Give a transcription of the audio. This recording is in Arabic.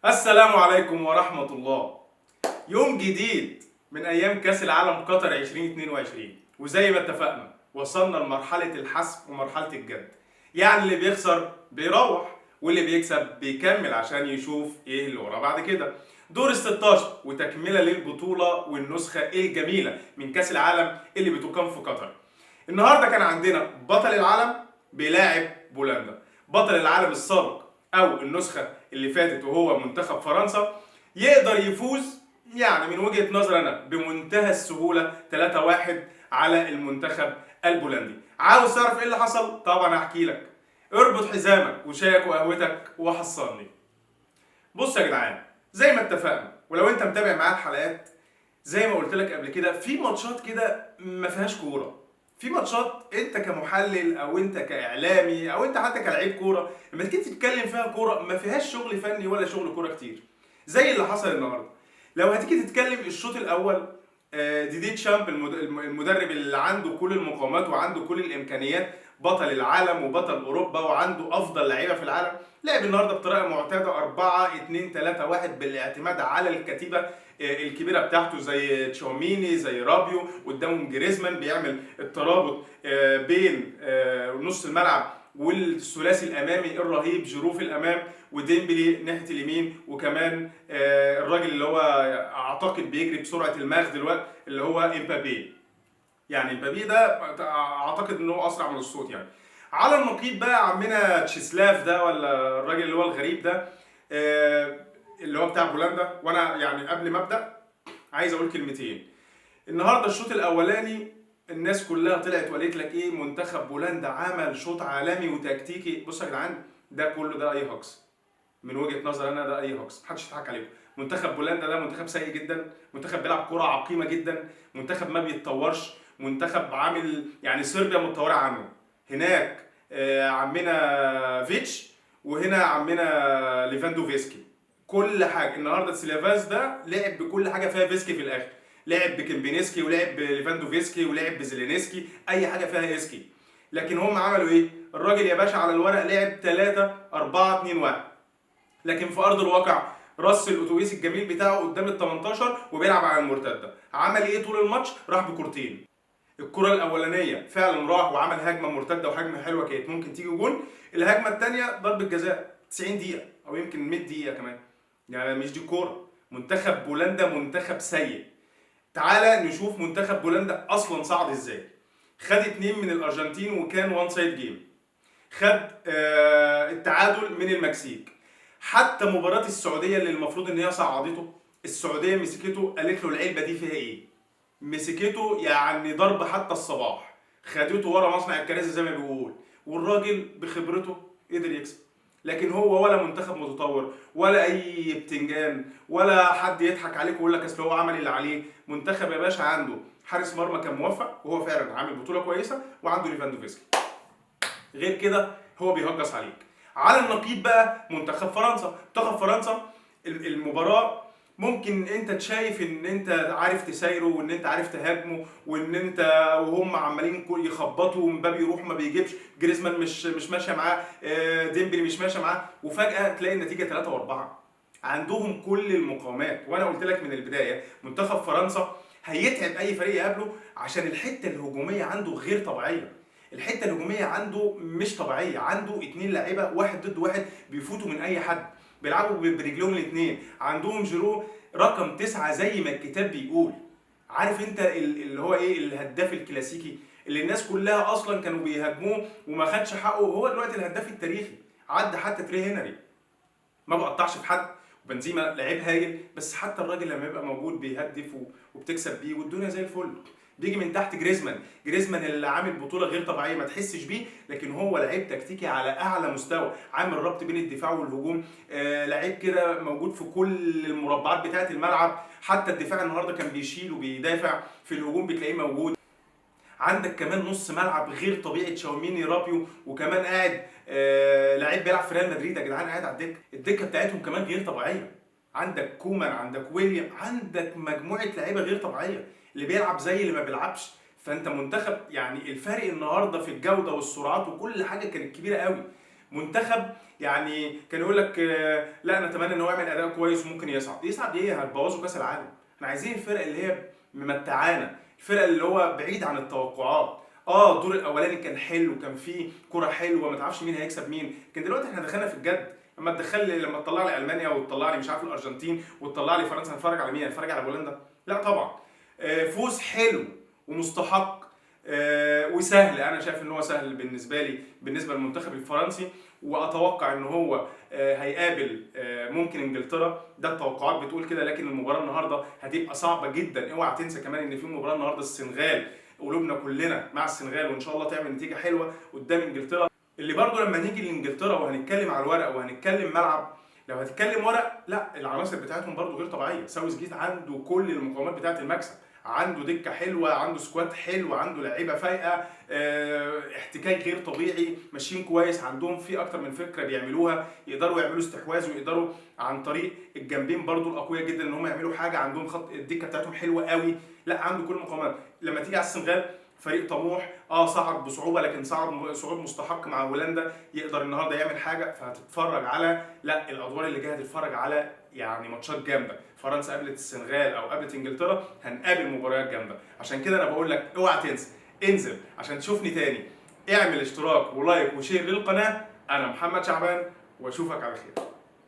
السلام عليكم ورحمة الله. يوم جديد من أيام كأس العالم قطر 2022، وزي ما اتفقنا وصلنا لمرحلة الحسم ومرحلة الجد. يعني اللي بيخسر بيروح واللي بيكسب بيكمل عشان يشوف ايه اللي وراه بعد كده. دور ال 16 وتكملة للبطولة والنسخة الجميلة من كأس العالم اللي بتقام في قطر. النهارده كان عندنا بطل العالم بيلاعب بولندا. بطل العالم السابق او النسخه اللي فاتت وهو منتخب فرنسا يقدر يفوز، يعني من وجهه نظري انا بمنتهى السهوله 3-1 على المنتخب البولندي. عاوز تعرف ايه اللي حصل؟ طبعا هحكي لك. اربط حزامك وشايك وقهوتك وحصلني. بص يا جدعان، زي ما اتفقنا ولو انت متابع معايا الحلقات، زي ما قلت لك قبل كده، في ماتشات كده ما فيهاش كوره. في ماتشات انت كمحلل او انت كاعلامي او انت حتى كلاعب كوره لما تيجي تتكلم فيها كوره ما فيهاش شغل فني ولا شغل كوره كتير. زي اللي حصل النهارده. لو هتيجي تتكلم الشوط الاول، ديدي تشامب المدرب اللي عنده كل المقومات وعنده كل الامكانيات، بطل العالم وبطل اوروبا وعنده افضل لعيبه في العالم، لعب النهارده بطريقه معتاده 4-2-3-1 بالاعتماد على الكتيبه الكبيره بتاعته، زي تشاوميني زي رابيو، قدامهم جريزمان بيعمل الترابط بين نص الملعب والثلاثي الامامي الرهيب، جيرو في الامام وديمبلي ناحيه اليمين، وكمان الراجل اللي هو اعتقد بيجري بسرعه الماخ دلوقتي اللي هو امبابي. يعني امبابي ده اعتقد ان هو اسرع من الصوت يعني. على النقيض بقى عمنا تشيسلاف ده، ولا الراجل اللي هو الغريب ده اللي هو بتاع بولندا. وانا يعني قبل ما ابدا عايز اقول كلمتين. النهارده الشوط الاولاني الناس كلها طلعت وقالت لك ايه، منتخب بولندا عمل شوط عالمي وتكتيكي. بصوا يا جدعان، ده كله ده اي هوكس. من وجهه نظري انا ده اي هوكس، محدش يضحك عليكم. منتخب بولندا ده منتخب سيء جدا، منتخب بيلعب كره عقيمه جدا، منتخب ما بيتطورش، منتخب عامل يعني صربيا متطوره عنه. هناك عمنا فيتش، وهنا عمنا ليفاندوفسكي. كل حاجه النهارده سيلافاز ده لعب بكل حاجه فيها فيسكي في الاخر، لعب بكمبينسكي ولعب بليفاندوفسكي ولعب بزيلينسكي، اي حاجه فيها اسكي. لكن هم عملوا ايه؟ الراجل يا باشا على الورق لعب 3-4-2-1، لكن في ارض الواقع رص الاتوبيس الجميل بتاعه قدام ال 18 وبيلعب على المرتده. عمل ايه طول الماتش؟ راح بكورتين. الكره الاولانيه فعلا راح وعمل هجمه مرتده وهجمه حلوه كانت ممكن تيجي جون. الهجمه الثانيه ضربه جزاء 90 دقيقه او يمكن 100 دقيقه كمان. يعني مش دي كوره. منتخب بولندا منتخب سيء. تعالى نشوف منتخب بولندا اصلا صعد ازاي. خد اتنين من الارجنتين وكان وان سايد جيم. خد التعادل من المكسيك. حتى مباراة السعودية اللي المفروض ان هي صعدته، السعودية مسكته قالت له العلبة دي فيها ايه؟ مسكته يعني ضرب حتى الصباح، خدته ورا مصنع الكراسي زي ما بيقول، والراجل بخبرته قدر يكسب. لكن هو ولا منتخب متطور ولا اي بتنجان ولا حد يضحك عليك ويقول لك اصل هو عمل اللي عليه. منتخب يا باشا عنده حارس مرمى كان موفق وهو فعلا عامل بطوله كويسه، وعنده ليفاندوفسكي. غير كده هو بيهجص عليك. على النقيض بقى منتخب فرنسا. منتخب فرنسا المباراه ممكن انت شايف ان انت عارف تسايره وان انت عارف تهاجمه وان انت وهم عمالين يخبطوا ومبابي يروح ما بيجيبش، جريزمان مش ماشيه معاه، ديمبلي مش ماشيه معاه، وفجاه تلاقي النتيجه 3 و4. عندهم كل المقاومات. وانا قلت لك من البدايه منتخب فرنسا هيتعب اي فريق يقابله عشان الحته الهجوميه عنده غير طبيعيه. الحته الهجوميه عنده مش طبيعيه، عنده اتنين لعيبه واحد ضد واحد بيفوتوا من اي حد، بيلعبوا برجلهم الاثنين. عندهم جيرو رقم 9 زي ما الكتاب بيقول. عارف انت اللي هو ايه، الهداف الكلاسيكي اللي الناس كلها اصلا كانوا بيهاجموه وما خدش حقه، هو دلوقتي الهداف التاريخي. عدى حتى تري هنري، ما بقطعش في حد. وبنزيما لعيب هايل، بس حتى الراجل لما يبقى موجود بيهدف وبتكسب بيه والدنيا زي الفل. بيجي من تحت جريزمان اللي عامل بطوله غير طبيعيه ما تحسش بيه، لكن هو لعيب تكتيكي على اعلى مستوى، عامل ربط بين الدفاع والهجوم. لعيب كده موجود في كل المربعات بتاعه الملعب، حتى الدفاع النهارده كان بيشيل وبيدافع، في الهجوم بتلاقيه موجود. عندك كمان نص ملعب غير طبيعي، تشاوميني رابيو، وكمان قاعد لعيب بيلعب في ريال مدريد يا جدعان قاعد على الدكه بتاعتهم كمان غير طبيعيه. عندك كومان، عندك ويليام، عندك مجموعه لعيبه غير طبيعيه، اللي بيلعب زي اللي ما بيلعبش. فانت منتخب يعني الفرق النهارده في الجوده والسرعات وكل حاجه كانت كبيره قوي. منتخب يعني كان يقول لك لا نتمنى ان هو يعمل اداء كويس وممكن يصعد ايه؟ هتبوظوا كاس العالم. احنا عايزين الفرق اللي هي ممتعانا، الفرق اللي هو بعيد عن التوقعات. الدور الاولاني كان حلو، كان فيه كرة حلوه، ما تعرفش مين هيكسب مين، لكن دلوقتي احنا دخلنا في الجد. لما تطلع لي المانيا وتطلع لي مش عارف الارجنتين وتطلع لي فرنسا، هنتفرج على مين؟ هنتفرج على بولندا؟ لا طبعا. فوز حلو ومستحق وسهل. انا شايف ان هو سهل بالنسبه لي، بالنسبه للمنتخب الفرنسي، واتوقع ان هو هيقابل ممكن انجلترا. ده التوقعات بتقول كده، لكن المباراه النهارده هتبقى صعبه جدا. اوعى تنسى كمان ان في مباراه النهارده السنغال، قلوبنا كلنا مع السنغال، وان شاء الله تعمل نتيجه حلوه قدام انجلترا. اللي برضو لما نيجي لانجلترا وهنتكلم على الورق وهنتكلم ملعب، لو هتتكلم ورق، لا العناصر بتاعتهم برضو غير طبيعيه. ساوث جيت عنده كل المقومات بتاعه المكسب، عنده دكه حلوه، عنده سكواد حلو، عنده لعيبه فايقه، احتكاك غير طبيعي، ماشيين كويس، عندهم في اكتر من فكره بيعملوها، يقدروا يعملوا استحواذ ويقدروا عن طريق الجنبين برضو الاقوياء جدا ان هم يعملوا حاجه. عندهم خط الدكه بتاعتهم حلوه قوي، لا عنده كل المقومات. لما تيجي على السنغال، فريق طموح، صعد بصعوبه لكن صعود مستحق مع هولندا، يقدر النهارده يعمل حاجه. فهتتفرج على الادوار اللي جايه، هتتفرج على يعني ماتشات جامده. فرنسا قابلت السنغال او قابلت انجلترا، هنقابل مباريات جامده. عشان كده انا بقول لك اوعى تنسى، انزل عشان تشوفني تاني، اعمل اشتراك ولايك وشير للقناه. انا محمد شعبان، واشوفك على خير.